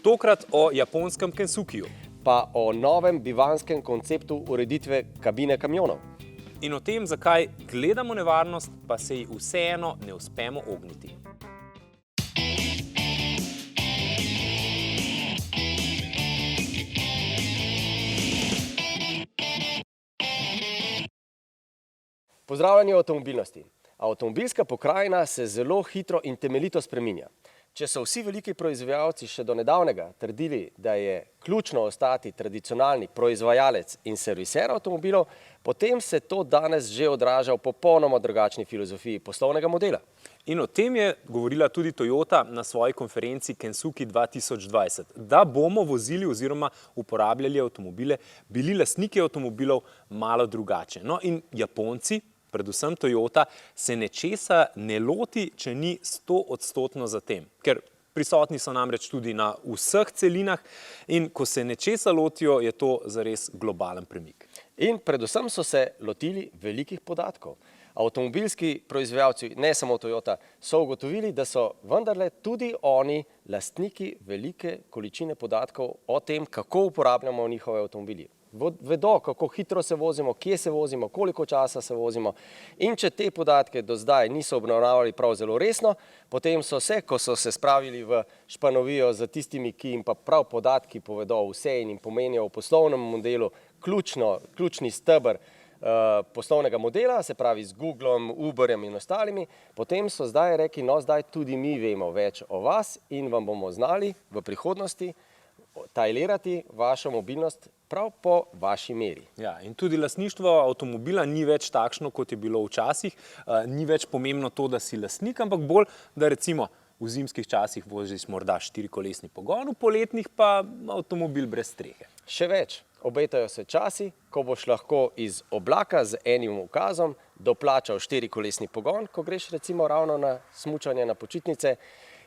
Tokrat o japonskem Kensukiju. Pa o novem bivanskem konceptu ureditve kabine kamionov. In o tem, zakaj gledamo nevarnost, pa se ji vseeno ne uspemo ogniti. Pozdravljeni v avtomobilnosti. Avtomobilska pokrajina se zelo hitro in temeljito spreminja. Če so vsi veliki proizvajalci še do nedavnega trdili, da je ključno ostati tradicionalni proizvajalec in serviser avtomobilov, potem se to danes že odraža v popolnoma drugačni filozofiji poslovnega modela. In o tem je govorila tudi Toyota na svoji konferenci Kensuki 2020, da bomo vozili oziroma uporabljali avtomobile, bili lastniki avtomobilov malo drugače. No in Japonci, predvsem Toyota, se nečesa ne loti, če ni 100% za tem. Ker prisotni so namreč tudi na vseh celinah in ko se nečesa lotijo, je to zares globalen premik. In predvsem so se lotili velikih podatkov. Avtomobilski proizvajalci, ne samo Toyota, so ugotovili, da so vendarle tudi oni lastniki velike količine podatkov o tem, kako uporabljamo njihove avtomobili. Vedo, kako hitro se vozimo, kje se vozimo, koliko časa se vozimo. In če te podatke do zdaj niso obravnavali prav zelo resno, potem so se, ko so se spravili v španovijo za tistimi, ki jim pa prav podatki povedo vse in jim pomenijo v poslovnem modelu ključni steber poslovnega modela, se pravi z Googlom, Uberjem in ostalimi, potem so zdaj rekli, no zdaj tudi mi vemo več o vas in vam bomo znali v prihodnosti tajlirati vašo mobilnost prav po vaši meri. Ja, in tudi lastništvo avtomobila ni več takšno, kot je bilo včasih. Ni več pomembno to, da si lastnik, ampak bolj, da recimo v zimskih časih voziš morda 4-kolesni pogon, v poletnih pa avtomobil brez strehe. Še več, obetajo se časi, ko boš lahko iz oblaka z enim ukazom doplačal 4-kolesni pogon, ko greš recimo ravno na smučanje, na počitnice.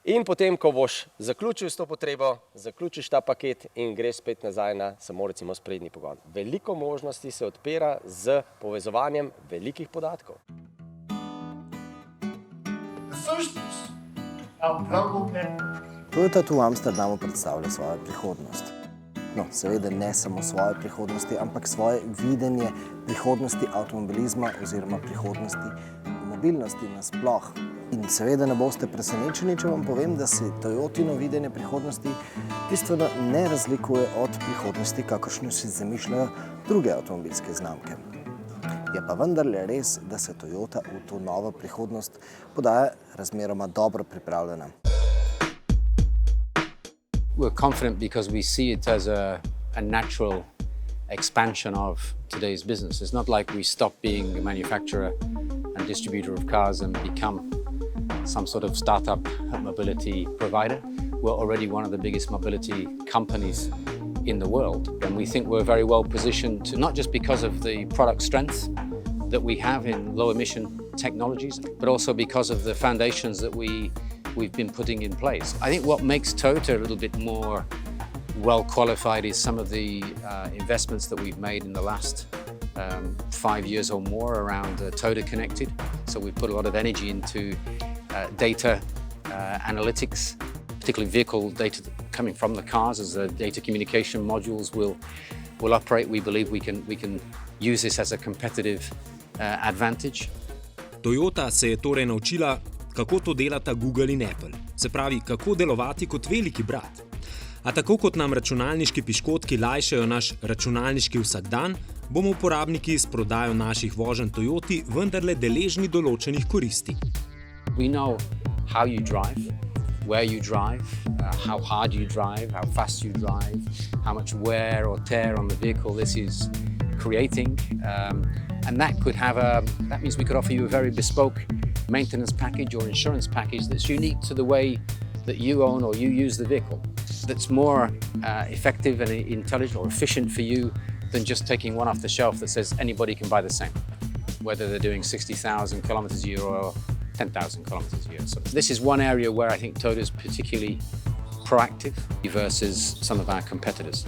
In potem, ko boš zaključil s to potrebo, zaključiš ta paket in greš spet nazaj na samo recimo sprednji pogon. Veliko možnosti se odpira z povezovanjem velikih podatkov. Toyota tu v Amsterdamu predstavlja svojo prihodnost. No, seveda ne samo svoje prihodnosti, ampak svoje videnje prihodnosti avtomobilizma oziroma prihodnosti mobilnosti nasploh. In seveda ne boste presenečeni, če vam povem, da se Toyotino videnje prihodnosti bistveno ne razlikuje od prihodnosti, kakršno si zamišljajo druge avtomobilske znamke. Je pa vendarle res, da se Toyota v to novo prihodnost podaja razmeroma dobro pripravljena. We're confident because we see it as a natural expansion of today's business. It's not like we stop being a manufacturer and distributor of cars and become some sort of startup mobility provider. We're already one of the biggest mobility companies in the world. And we think we're very well positioned to, not just because of the product strength that we have in low emission technologies, but also because of the foundations that we've been putting in place. I think what makes Toyota a little bit more well qualified is some of the investments that we've made in the last 5 years or more around Toyota Connected. So we've put a lot of energy into data analytics, particularly vehicle data coming from the cars as the data communication modules will operate. We believe we can use this as a competitive advantage. Toyota se je torej naučila, kako to delata Google in Apple. Se pravi, kako delovati kot veliki brat. A tako kot nam računalniški piškotki lajšajo naš računalniški vsakdan, bomo uporabniki s prodajo naših voženj Toyoti vendarle deležni določenih koristi. We know how you drive, where you drive, how hard you drive, how fast you drive, how much wear or tear on the vehicle this is creating. And that means we could offer you a very bespoke maintenance package or insurance package that's unique to the way that you own or you use the vehicle, that's more effective and intelligent or efficient for you than just taking one off the shelf that says anybody can buy the same, whether they're doing 60,000 kilometers a year or 10,000 kilometers a year. So this is one area where I think Toyota is particularly proactive versus some of our competitors.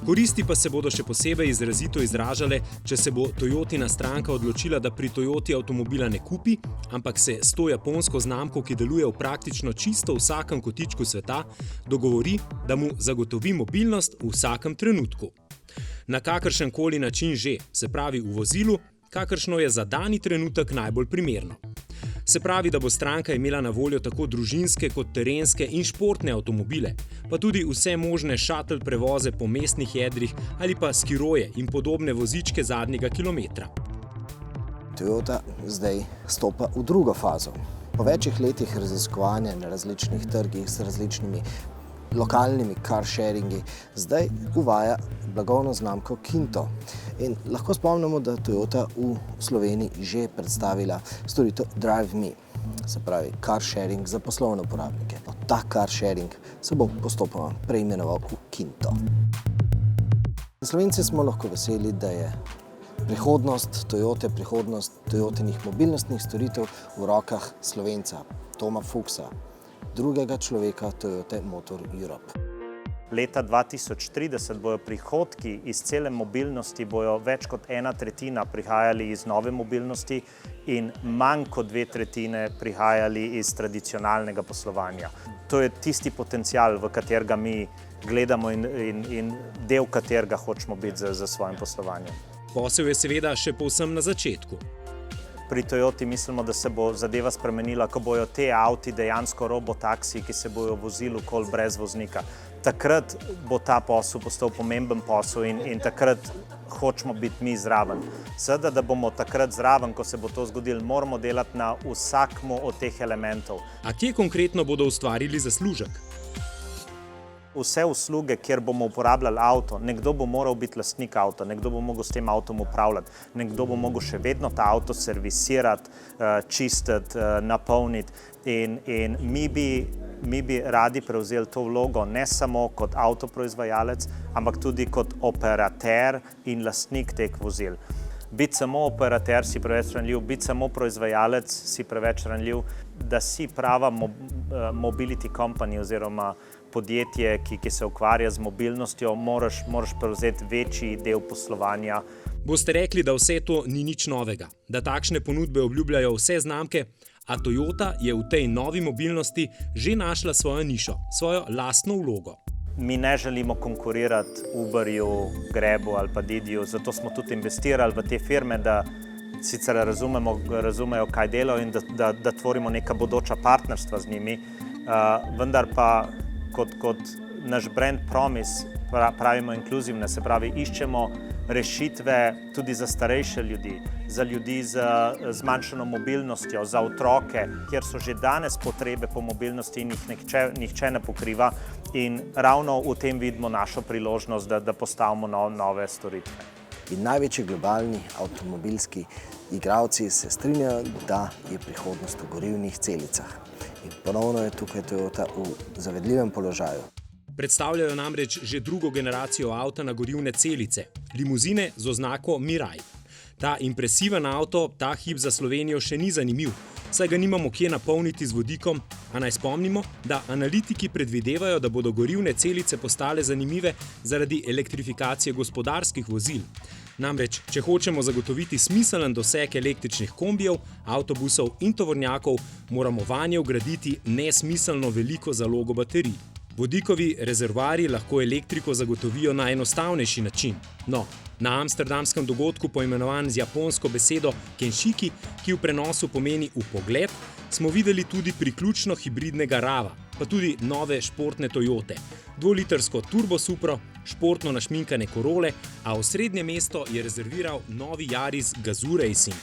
Koristi pa se bodo še posebej izrazito izražale, če se bo Toyotina stranka odločila, da pri Toyoti avtomobila ne kupi, ampak se s to japonsko znamko, ki deluje v praktično čisto vsakem kotičku sveta, dogovori, da mu zagotovi mobilnost v vsakem trenutku. Na kakršen koli način že, se pravi v vozilu, kakršno je za dani trenutek najbolj primerno. Se pravi, da bo stranka imela na voljo tako družinske kot terenske in športne avtomobile, pa tudi vse možne shuttle prevoze po mestnih jedrih ali pa skiroje in podobne vozičke zadnjega kilometra. Toyota zdaj stopa v drugo fazo. Po večjih letih raziskovanja na različnih trgih s različnimi lokalnimi carsharingi, zdaj uvaja blagovno znamko Kinto. In lahko spomnimo, da Toyota v Sloveniji že predstavila storitev Drive Me, se pravi carsharing za poslovne uporabnike. Ta carsharing se bo postopoma preimenoval v Kinto. Slovenci smo lahko veseli, da je prihodnost Toyote, prihodnost Toyotinih mobilnostnih storitev v rokah Slovenca, Toma Fuchsa, drugega človeka Toyota Motor Europe. Leta 2030 bojo prihodki iz cele mobilnosti bojo več kot 1/3 prihajali iz nove mobilnosti in manj kot 2/3 prihajali iz tradicionalnega poslovanja. To je tisti potencial, v katerega mi gledamo in del katerega hočemo biti za svojim poslovanjem. Posel je seveda še povsem na začetku. Pri Toyoti mislimo, da se bo zadeva spremenila, ko bojo te avti dejansko robotaksiji, ki se bojo vozili okoli brez voznika. Takrat bo ta posel postal pomemben posel in takrat hočemo biti mi zraven. Seveda, da bomo takrat zraven, ko se bo to zgodilo, moramo delati na vsakmu od teh elementov. A kje konkretno bodo ustvarili zaslužek? Vse usluge, kjer bomo uporabljali avto, nekdo bo moral biti lastnik avta, nekdo bo mogel s tem avtom upravljati, nekdo bo mogel še vedno ta avto servisirati, čistiti, napolniti in mi bi radi prevzeli to vlogo ne samo kot avtoproizvajalec, ampak tudi kot operater in lastnik teh vozil. Biti samo operater si preveč ranljiv, biti samo proizvajalec si preveč ranljiv, da si prava mobility company oziroma podjetje, ki se ukvarja z mobilnostjo, moraš prevzeti večji del poslovanja. Boste rekli, da vse to ni nič novega, da takšne ponudbe obljubljajo vse znamke, a Toyota je v tej novi mobilnosti že našla svojo nišo, svojo lastno vlogo. Mi ne želimo konkurirati Uberju, Grabu ali pa Didiju, zato smo tudi investirali v te firme, da sicer razumejo, kaj delajo in da tvorimo neka bodoča partnerstva z njimi, vendar pa kot naš brand promise pravimo inkluzivne, se pravi iščemo rešitve tudi za starejše ljudi, za ljudi z zmanjšano mobilnostjo, za otroke, kjer so že danes potrebe po mobilnosti in jih nihče ne pokriva in ravno v tem vidimo našo priložnost, da postavimo nove storitve. In največji globalni avtomobilski igralci se strinjajo, da je prihodnost v gorivnih celicah. In ponovno je tukaj Toyota v zavedljivem položaju. Predstavljajo namreč že drugo generacijo avta na gorivne celice, limuzine z oznako Mirai. Ta impresiven avto ta hip za Slovenijo še ni zanimiv, saj ga nimamo kje napolniti z vodikom, a naj spomnimo, da analitiki predvidevajo, da bodo gorivne celice postale zanimive zaradi elektrifikacije gospodarskih vozil. Namreč, če hočemo zagotoviti smiseln doseg električnih kombijev, avtobusov in tovornjakov, moramo vanje vgraditi nesmiselno veliko zalogo baterij. Vodikovi rezervoarji lahko elektriko zagotovijo na enostavnejši način. No, na amsterdamskem dogodku, poimenovan z japonsko besedo Kenshiki, ki v prenosu pomeni vpogled, smo videli tudi priključno hibridnega Rava, pa tudi nove športne Toyote, 2-litrsko Turbo Supro, športno našminkane Corole, a osrednje mesto je rezerviral novi Yaris Gazoo Racing.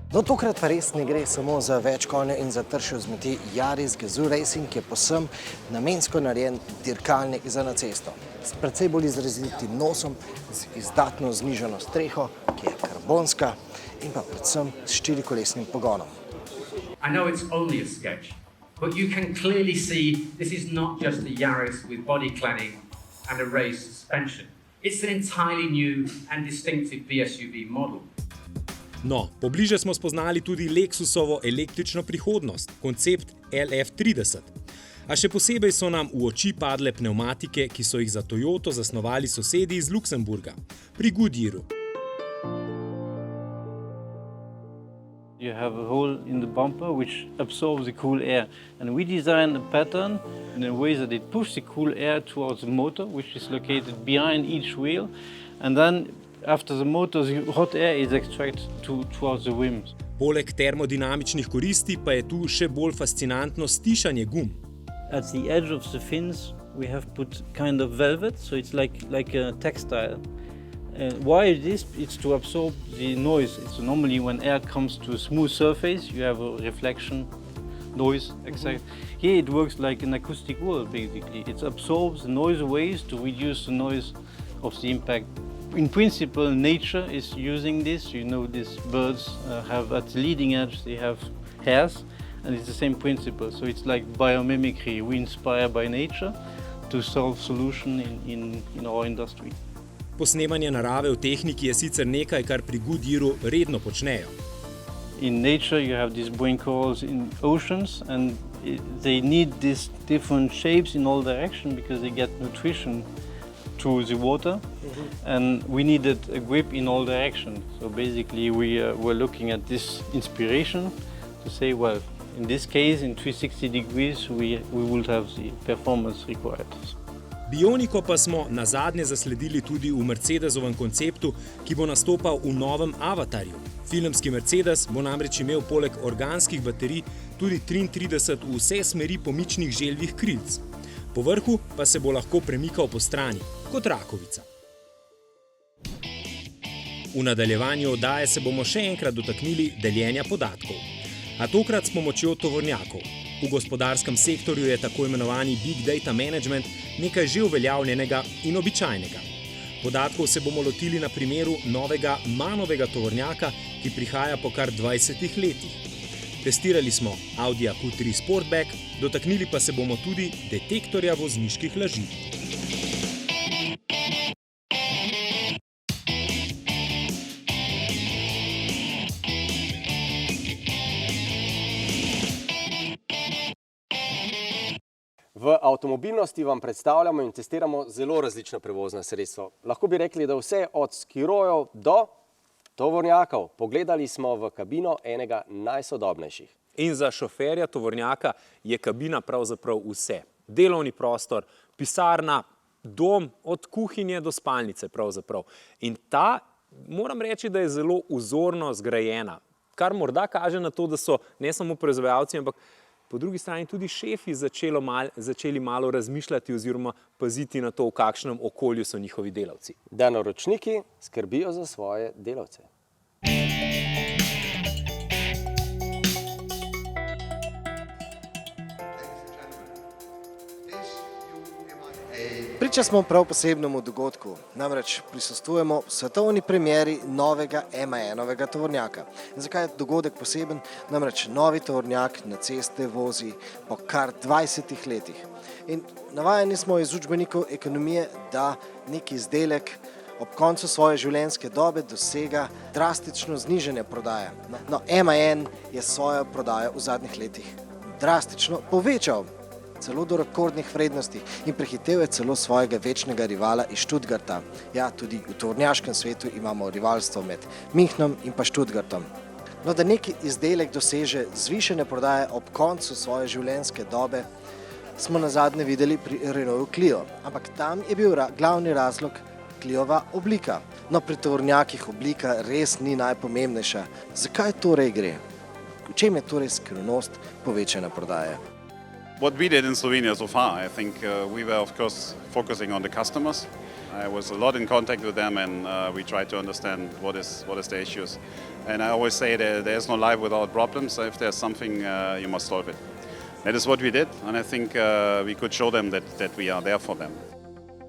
No, tokrat pa res ne gre samo za več konjev in za tršo zmeti. Yaris Gazoo Racing je povsem namensko narejen dirkalnik za na cesto. S precej bolj izrazitim nosom, z izdatno znižano streho, ki je karbonska in pa predvsem s 4-kolesnim pogonom. I know it's only a sketch, but you can clearly see this is not just a Yaris with body cladding and a raised suspension. It's an entirely new and distinctive BSUV model. No, pobliže smo spoznali tudi Lexusovo električno prihodnost, koncept LF30. A še posebej so nam v oči padle pnevmatike, ki so jih za Toyoto zasnovali sosedi iz Luksemburga, pri Goodyearu. You have a hole in the bumper which absorbs the cool air. And we design a pattern in a way that it pushes the cool air towards the motor, which is located behind each wheel. And then after the motor, the hot air is extracted towards the rims. Poleg termodinamičnih koristi pa je tu še bolj fascinantno stišanje gum. At the edge of the fins, we have put kind of velvet, so it's like a textile. Why it is? It's to absorb the noise. So normally when air comes to a smooth surface, you have a reflection noise. Exactly. Here it works like an acoustic wall, basically. It absorbs the noise waves to reduce the noise of the impact. In principle, nature is using this. You know, these birds have at the leading edge, they have hairs, and it's the same principle. So it's like biomimicry. We inspire by nature to solve solution in our industry. Posnemanje narave v tehniki je sicer nekaj, kar pri Goodyearu redno počnejo. In nature you have these brain corals in oceans and they need these different shapes in all directions because they get nutrition through the water. And we needed a grip in all directions. So basically we were looking at this inspiration to say, well, in this case, in 360 degrees, we would have the performance required. Bioniko pa smo nazadnje zasledili tudi v Mercedesovem konceptu, ki bo nastopal v novem avatarju. Filmski Mercedes bo namreč imel poleg organskih baterij tudi 33 v vse smeri pomičnih želvih krilc. Po vrhu pa se bo lahko premikal po strani, kot rakovica. V nadaljevanju oddaje se bomo še enkrat dotaknili deljenja podatkov. A tokrat s pomočjo tovornjakov. V gospodarskem sektorju je tako imenovani Big Data Management nekaj že uveljavljenega in običajnega. Podatkov se bomo lotili na primeru novega Manovega tovornjaka, ki prihaja po kar 20 letih. Testirali smo Audi Q3 Sportback, dotaknili pa se bomo tudi detektorja vozniških laži. V avtomobilnosti vam predstavljamo in testiramo zelo različna prevozna sredstva. Lahko bi rekli, da vse od skirojev do tovornjakov. Pogledali smo v kabino enega najsodobnejših. In za šoferja tovornjaka je kabina pravzaprav vse. Delovni prostor, pisarna, dom, od kuhinje do spalnice pravzaprav. In ta, moram reči, da je zelo vzorno zgrajena, kar morda kaže na to, da so ne samo proizvajalci, ampak po drugi strani tudi šefi začeli malo razmišljati oziroma paziti na to, v kakšnem okolju so njihovi delavci. Da naročniki skrbijo za svoje delavce. Priča smo prav posebnemu dogodku, namreč prisostvujemo svetovni premieri novega MAN-ovega tovornjaka. In zakaj je dogodek poseben? Namreč novi tovornjak na ceste vozi po kar 20 letih. In navajeni smo iz učbenikov ekonomije, da neki izdelek ob koncu svoje življenjske dobe dosega drastično znižanje prodaje. No, MAN je svojo prodajo v zadnjih letih drastično povečal, celo do rekordnih vrednosti in prehitev je celo svojega večnega rivala iz Stuttgarta. Ja, tudi v tovornjaškem svetu imamo rivalstvo med Münchenom in pa Stuttgartom. No, da neki izdelek doseže zvišene prodaje ob koncu svoje življenjske dobe, smo nazadnje videli pri Renaultu Clio, ampak tam je bil glavni razlog Cliova oblika. No, pri tovornjakih oblika res ni najpomembnejša. Zakaj torej gre? V čem je torej skrivnost povečane prodaje? What we did in Slovenia so far, I think we were of course focusing on the customers. I was a lot in contact with them and we tried to understand what is the issues. And I always say that there is no life without problems. If there's something, you must solve it. That is what we did, and I think we could show them that we are there for them.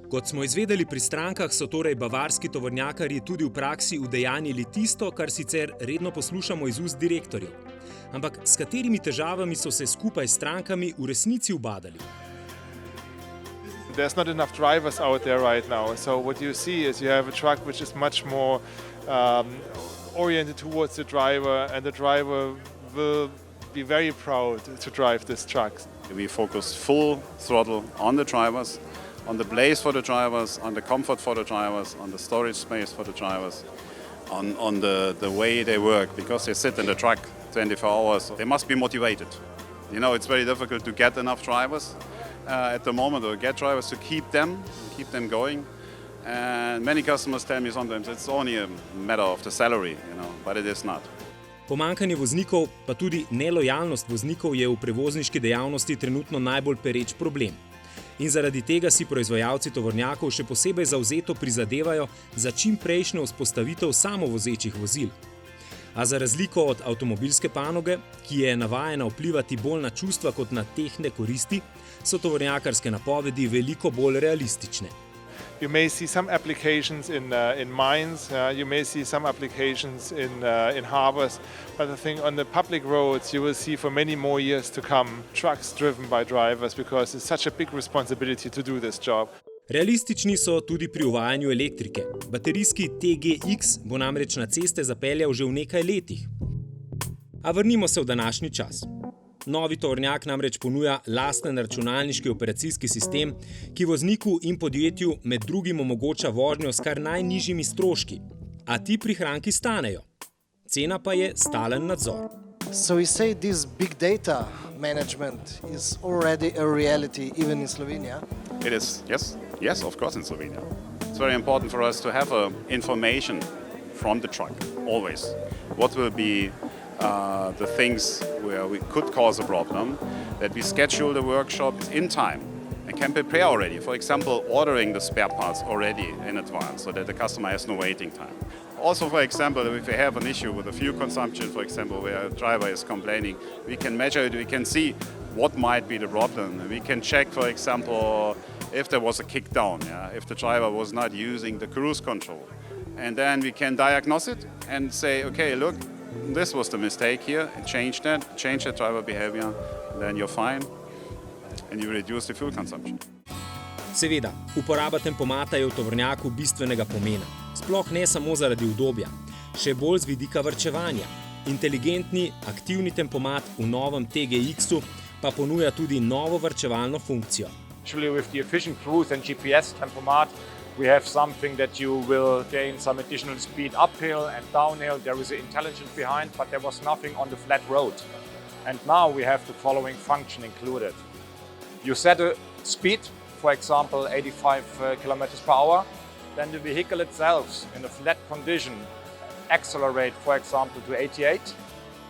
Kot smo izvedeli pri strankah, so torej bavarski tovornjakarji tudi v praksi udejanjili tisto, kar sicer redno poslušamo iz ust direktorjev. Ampak s katerimi težavami so se skupaj s strankami v resnici ubadali? There's not enough drivers out there right now. So what you see is you have a truck which is much more oriented towards the driver, and the driver will be very proud to drive this truck. We focus full throttle on the drivers, on the blaze for the drivers, on the comfort for the drivers, on the storage space for the drivers, on the way they work, because they sit in the truck 24 hours. They must be motivated. You know, it's very difficult to get enough drivers at the moment, or get drivers to keep them going. And many customers tell me sometimes it's only a matter of the salary, you know, but it is not. Pomanjkanje voznikov, pa tudi nelojalnost voznikov je v prevozniški dejavnosti trenutno najbolj pereč problem. In zaradi tega si proizvajalci tovornjakov še posebej zavzeto prizadevajo za čim prejšnjo vzpostavitev samovozečih vozil. A za razliko od avtomobilske panoge, ki je navajena vplivati bolj na čustva kot na tehne koristi, so tovornjakarske napovedi veliko bolj realistične. You may see some applications in mines, you may see some applications in harbors, but I think on the public roads you will see for many more years to come trucks driven by drivers, because it's such a big responsibility to do this job. Realistični so tudi pri uvajanju elektrike. Baterijski TGX bo namreč na ceste zapeljal že v nekaj letih. A vrnimo se v današnji čas. Novi tovornjak namreč ponuja lasten računalniški operacijski sistem, ki vozniku in podjetju med drugim omogoča vožnjo s kar najnižjimi stroški. A ti prihranki stanejo. Cena pa je stalen nadzor. So we say this big data management is already a reality even in Slovenia? It is, yes, of course in Slovenia. It's very important for us to have information from the truck, always. What will be the things where we could cause a problem, that we schedule the workshop in time and can prepare already. For example, ordering the spare parts already in advance so that the customer has no waiting time. Also, for example, if we have an issue with the fuel consumption, for example, where a driver is complaining, we can measure it, we can see what might be the problem. We can check, for example, if there was a kick down, if the driver was not using the cruise control. And then we can diagnose it and say, okay, look, this was the mistake here, and change the driver behavior, then you're fine and you reduce the fuel consumption. Seveda, uporaba tempomata je v tovornjaku bistvenega pomena. Sploh ne samo zaradi udobja, še bolj z vidika varčevanja. Inteligentni, aktivni tempomat v novem TGX-u pa ponuja tudi novo varčevalno funkcijo. Actually, with the efficient cruise and GPS tempomat, we have something that you will gain some additional speed uphill and downhill. There is an intelligence behind, but there was nothing on the flat road. And now we have the following function included. You set a speed, for example, 85 kilometers per hour, then the vehicle itself in a flat condition accelerate, for example, to 88.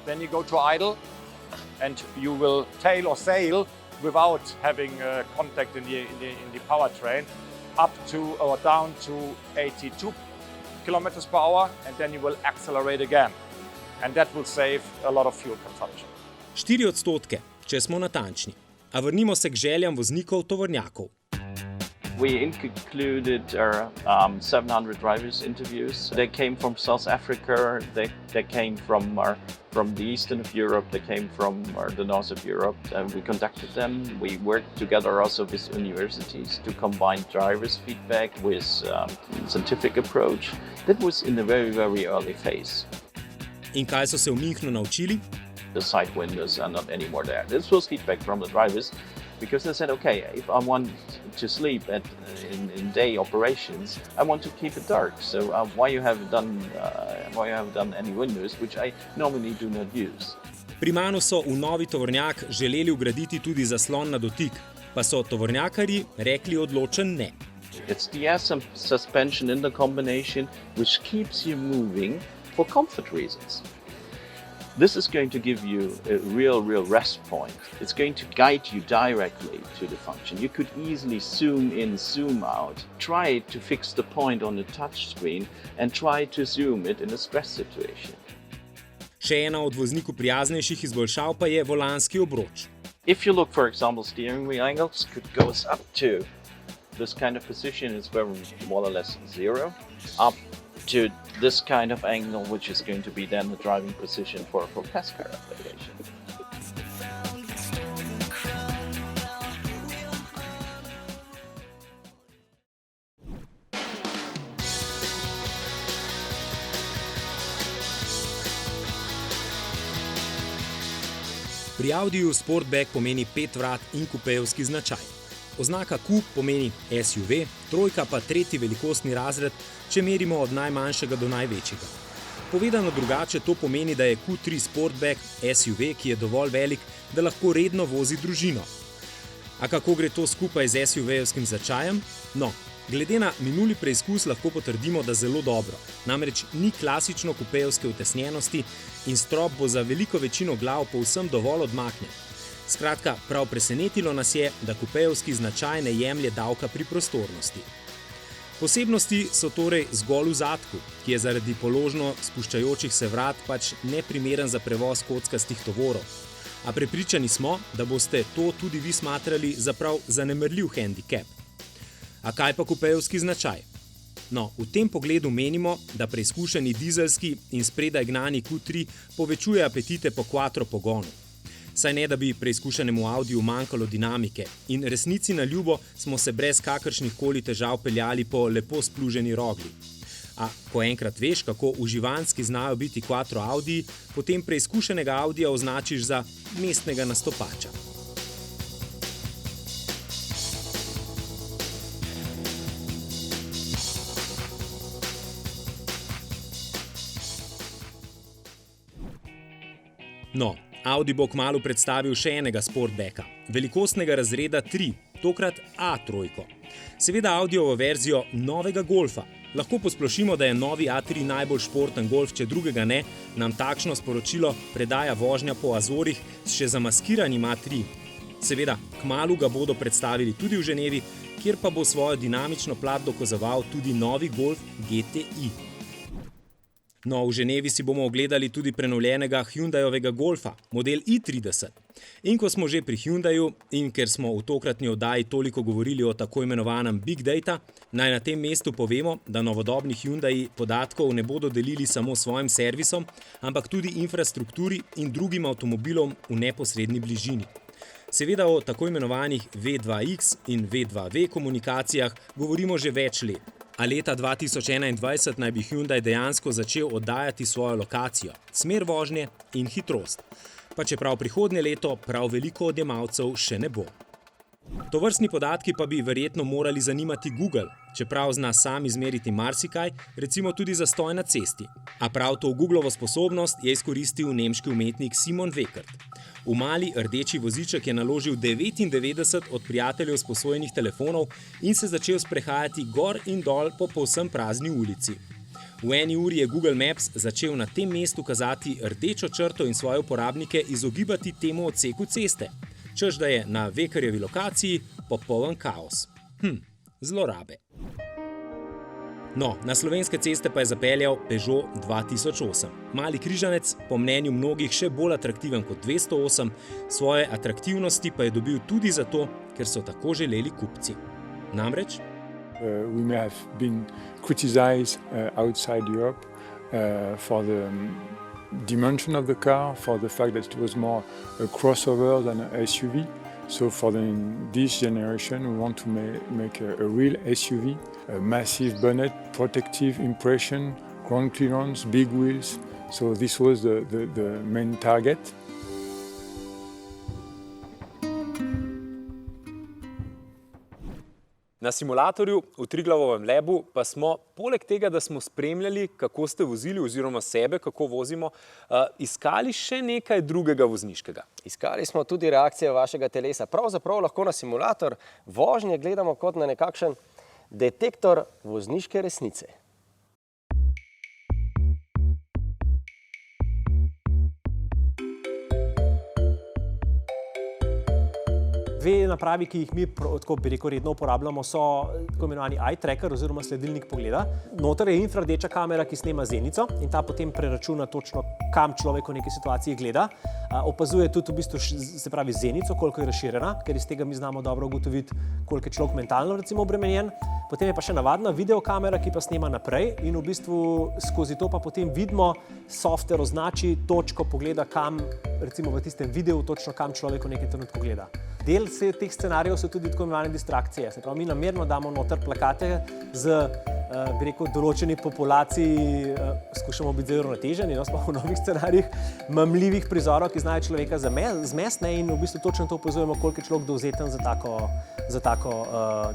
Then you go to idle and you will tail or sail without having contact in the powertrain up to or down to 82 kilometers per hour, and then you will accelerate again. And that will save a lot of fuel consumption. 4%, če smo natančni. A vrnimo se k željam voznikov tovornjakov. We included 700 drivers interviews. They came from South Africa, they came from the eastern of Europe, they came from the north of Europe, and we conducted them. We worked together also with universities to combine drivers' feedback with scientific approach. That was in the very, very early phase. In kaj so se v Münchnu naučili? The side windows are not anymore there. This was feedback from the drivers, because they said, okay, if I want to sleep in day operations, I want to keep it dark. So why you have done any windows, which I normally do not use. Pri Manu so v novi tovornjak želeli vgraditi tudi zaslon na dotik, pa so tovornjakarji rekli odločen ne. It's the air suspension in the combination which keeps you moving for comfort reasons. This is going to give you a real rest point. It's going to guide you directly to the function. You could easily zoom in, zoom out, try to fix the point on the touch screen and try to zoom it in a stress situation. Še ena od vozniku prijaznejših izboljšav pa je volanski obroč. If you look, for example, steering wheel angles goes up to this kind of position, it's very more or less zero, up to this kind of angle, which is going to be then the driving position for pass car application. Pri Audiju Sportback pomeni 5 vrat in kupejevski značaj. Oznaka Q pomeni SUV, trojka pa tretji velikostni razred, če merimo od najmanjšega do največjega. Povedano drugače, to pomeni, da je Q3 Sportback SUV, ki je dovolj velik, da lahko redno vozi družino. A kako gre to skupaj z SUV-jevskim značajem? No, glede na minuli preizkus lahko potrdimo, da zelo dobro. Namreč ni klasično kupejevske utesnjenosti in strop bo za veliko večino glav povsem dovolj odmaknjen. Skratka, prav presenetilo nas je, da kupejevski značaj ne jemlje davka pri prostornosti. Posebnosti so torej zgolj v zadku, ki je zaradi položno spuščajočih se vrat pač neprimeren za prevoz kockastih tovorov. A prepričani smo, da boste to tudi vi smatrali za prav zanemarljiv hendikep. A kaj pa kupejevski značaj? No, v tem pogledu menimo, da preizkušeni dizelski in spredaj gnani Q3 povečuje apetite po quattro pogonu. Saj ne, da bi preizkušenemu Audiju manjkalo dinamike in resnici na ljubo smo se brez kakršnih koli težav peljali po lepo spluženi rogli. A ko enkrat veš, kako uživanski znajo biti quattro Audiji, potem preizkušenega Audija označiš za mestnega nastopača. No, Audi bo kmalu predstavil še enega Sportbacka, velikostnega razreda 3, tokrat A3. Seveda Audiovo verzijo novega Golfa. Lahko posplošimo, da je novi A3 najbolj športen Golf, če drugega ne, nam takšno sporočilo predaja vožnja po Azorih s še zamaskiranim A3. Seveda, kmalu ga bodo predstavili tudi v Ženevi, kjer pa bo svojo dinamično plat dokazoval tudi novi Golf GTI. No, v Ženevi si bomo ogledali tudi prenovljenega Hyundaiovega Golfa, model i30. In ko smo že pri Hyundaiu in ker smo v tokratni oddaji toliko govorili o tako imenovanem Big Data, naj na tem mestu povemo, da novodobni Hyundai podatkov ne bodo delili samo svojim servisom, ampak tudi infrastrukturi in drugim avtomobilom v neposredni bližini. Seveda o tako imenovanih V2X in V2V komunikacijah govorimo že več let. A leta 2021 naj bi Hyundai dejansko začel oddajati svojo lokacijo, smer vožnje in hitrost. Pa čeprav prihodnje leto prav veliko odjemalcev še ne bo. Tovrstni podatki pa bi verjetno morali zanimati Google, čeprav zna sam izmeriti marsikaj, recimo tudi zastoj na cesti. A prav to Googlovo sposobnost je izkoristil nemški umetnik Simon Weckert. V mali rdeči voziček je naložil 99 od prijateljev sposojenih telefonov in se začel sprehajati gor in dol po povsem prazni ulici. V eni uri je Google Maps začel na tem mestu kazati rdečo črto in svoje uporabnike izogibati temu odseku ceste, češ da je na Weckerjevi lokaciji popoln kaos. Zlorabe. No, na slovenske ceste pa je zapeljal Peugeot 2008. Mali križanec, po mnenju mnogih še bolj atraktiven kot 208, svoje atraktivnosti pa je dobil tudi zato, ker so tako želeli kupci. Namreč? We may have been criticized outside Europe for the dimension of the car, for the fact that it was more a crossover than an SUV. So for this generation, we want to make a real SUV, a massive bonnet, protective impression, ground clearance, big wheels. So this was the main target. Na simulatorju v Triglavovem Labu pa smo, poleg tega, da smo spremljali, kako ste vozili oziroma sebe, kako vozimo, iskali še nekaj drugega vozniškega. Iskali smo tudi reakcije vašega telesa. Pravzaprav lahko na simulator vožnje gledamo kot na nekakšen detektor vozniške resnice. Dve napravi, ki jih mi tako bi rekel redno uporabljamo, so tako imenovani eye tracker oziroma sledilnik pogleda. Noter je infrardeča kamera, ki snema zenico in ta potem preračuna točno, kam človek v neki situaciji gleda. Opazuje tudi v bistvu, se pravi, zenico, koliko je razširjena, ker iz tega mi znamo dobro ugotoviti, koliko je človek mentalno recimo obremenjen. Potem je pa še navadna videokamera, ki pa snema naprej in v bistvu skozi to pa potem vidimo, software označi točko pogleda, kam recimo v tistem videu točno kam človek v nekem trenutku gleda. Del teh scenarijev so tudi tako imenovane distrakcije. Se pravi, mi namerno damo noter plakate z bi rekel, določeni populaciji skušamo biti zelo uravnoteženi, sploh v novih scenarijih, mamljivih prizorov, ki znajo človeka zmest, in v bistvu točno to opazujemo, koliko je človek dovzeten za tako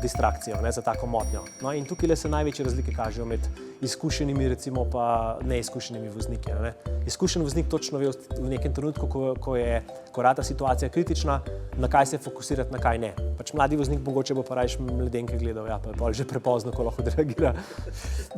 distrakcijo, za tako motnjo. No, in tukaj se največje razlike kažejo med izkušenimi, recimo, pa neizkušenimi vozniki. Izkušen voznik točno ve v nekem trenutku, ko rata situacija kritična, na kaj se fokusirati, na kaj ne. Pač mladi voznik mogoče bo pa rajš mledenke gledal, pa je pol že prepozno, ko lahko odreagira.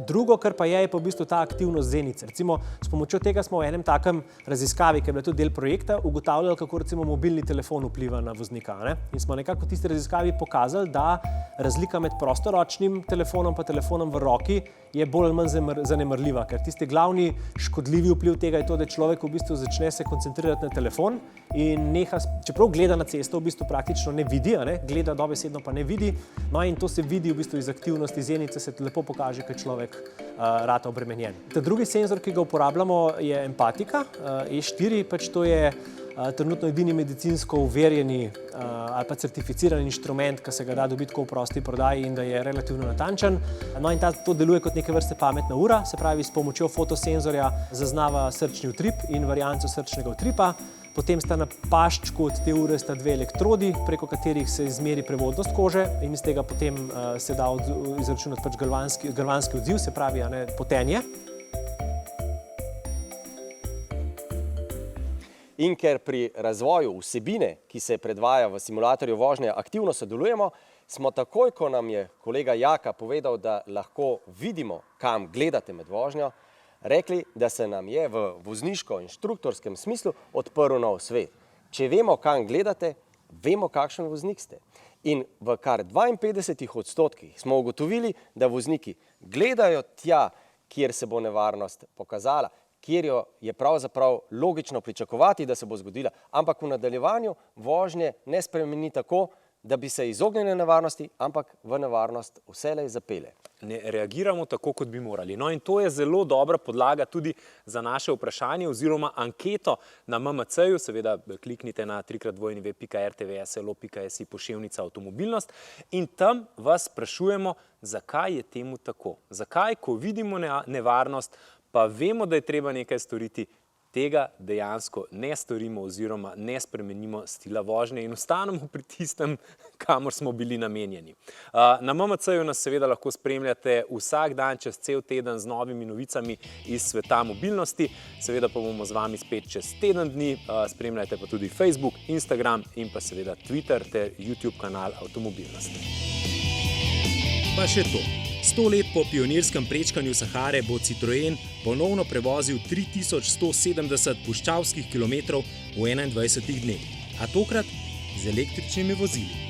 Drugo, kar pa je pa v bistvu ta aktivnost zenice. Recimo, s pomočjo tega smo v enem takem raziskavi, ki je bila tudi del projekta, ugotavljali, kako recimo mobilni telefon vpliva na voznika. In smo nekako v tisti raziskavi pokazali, da razlika med prostoročnim telefonom pa telefonom v roki je bolj ali manj zanemarljiva, ker tisti glavni škodljivi vpliv tega je to, da človek v bistvu začne se koncentrirati na telefon in neha, čeprav gleda na cesto, v bistvu praktično ne vidi, gleda dobesedno pa ne vidi, no in to se vidi v bistvu iz aktivnosti zenice, se lepo pokaže, kaj človek rata obremenjen. Ta drugi senzor, ki ga uporabljamo, je empatika, E4, pač to je trenutno edini medicinsko uverjeni ali pa certificiran inštrument, ki se ga da dobiti v prosti prodaji in da je relativno natančen. No in to deluje kot neke vrste pametna ura, se pravi s pomočjo fotosenzorja zaznava srčni utrip in varianco srčnega utripa. Potem sta na paščku od te ure sta dve elektrodi, preko katerih se izmeri prevodnost kože in iz tega potem se da izračunati pač galvanski odziv, se pravi potenje. In ker pri razvoju vsebine, ki se predvaja v simulatorju vožnje, aktivno sodelujemo, smo takoj, ko nam je kolega Jaka povedal, da lahko vidimo, kam gledate med vožnjo, rekli, da se nam je v vozniško-inštruktorskem smislu odprl nov svet. Če vemo, kam gledate, vemo, kakšen voznik ste. In v kar 52% smo ugotovili, da vozniki gledajo tja, kjer se bo nevarnost pokazala, kjer jo je pravzaprav logično pričakovati, da se bo zgodila, ampak v nadaljevanju vožnje ne spremeni tako, da bi se izognili nevarnosti, ampak v nevarnost vselej zapele. Ne reagiramo tako, kot bi morali. No in to je zelo dobra podlaga tudi za naše vprašanje oziroma anketo na MMC-ju, seveda kliknite na www.rtvslo.si/poševnica avtomobilnost in tam vas sprašujemo, zakaj je temu tako. Zakaj, ko vidimo nevarnost, pa vemo, da je treba nekaj storiti, tega dejansko ne storimo oziroma ne spremenimo stila vožnje in ostanemo pri tistem, kamor smo bili namenjeni. Na MMC-ju nas seveda lahko spremljate vsak dan čez cel teden z novimi novicami iz sveta mobilnosti. Seveda pa bomo z vami spet čez teden dni. Spremljajte pa tudi Facebook, Instagram in pa seveda Twitter ter YouTube kanal Avtomobilnosti. Pa še to. 100 let po pionirskem prečkanju Sahare bo Citroen ponovno prevozil 3170 puščavskih kilometrov v 21 dneh, a tokrat z električnimi vozili.